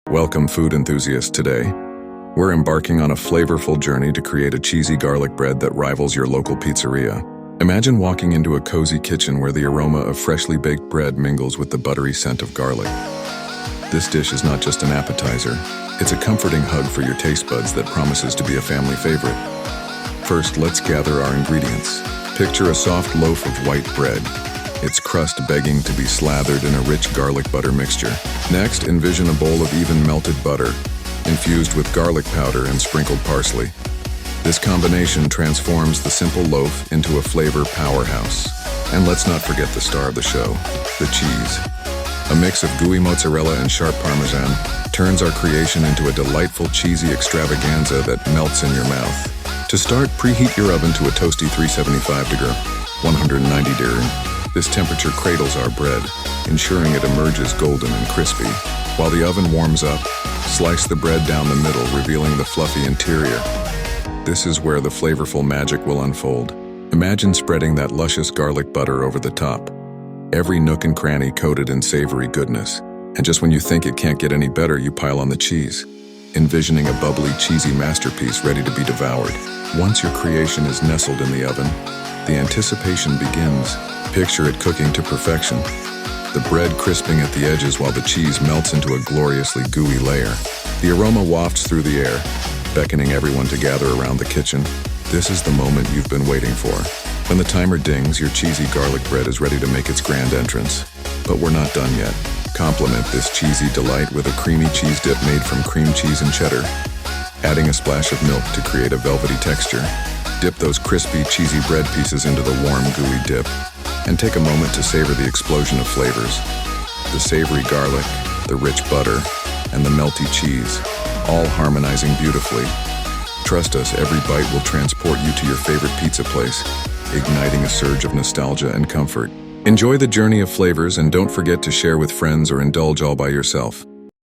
Welcome, food enthusiasts. Today, we're embarking on a flavorful journey to create a cheesy garlic bread that rivals your local pizzeria. Imagine walking into a cozy kitchen where the aroma of freshly baked bread mingles with the buttery scent of garlic. This dish is not just an appetizer, it's a comforting hug for your taste buds that promises to be a family favorite. First, let's gather our ingredients. Picture a soft loaf of white bread, its crust begging to be slathered in a rich garlic butter mixture. Next, envision a bowl of even melted butter, infused with garlic powder and sprinkled parsley. This combination transforms the simple loaf into a flavor powerhouse. And let's not forget the star of the show, the cheese. A mix of gooey mozzarella and sharp parmesan turns our creation into a delightful cheesy extravaganza that melts in your mouth. To start, preheat your oven to a toasty 375-degree, 190-degree. This temperature cradles our bread, ensuring it emerges golden and crispy. While the oven warms up, slice the bread down the middle, revealing the fluffy interior. This is where the flavorful magic will unfold. Imagine spreading that luscious garlic butter over the top, every nook and cranny coated in savory goodness. And just when you think it can't get any better, you pile on the cheese, envisioning a bubbly, cheesy masterpiece ready to be devoured. Once your creation is nestled in the oven, the anticipation begins. Picture it cooking to perfection, the bread crisping at the edges while the cheese melts into a gloriously gooey layer. The aroma wafts through the air, beckoning everyone to gather around the kitchen. This is the moment you've been waiting for. When the timer dings, your cheesy garlic bread is ready to make its grand entrance. But we're not done yet. Complement this cheesy delight with a creamy cheese dip made from cream cheese and cheddar, adding a splash of milk to create a velvety texture. Dip those crispy, cheesy bread pieces into the warm, gooey dip, and take a moment to savor the explosion of flavors. The savory garlic, the rich butter, and the melty cheese, all harmonizing beautifully. Trust us, every bite will transport you to your favorite pizza place, igniting a surge of nostalgia and comfort. Enjoy the journey of flavors and don't forget to share with friends or indulge all by yourself.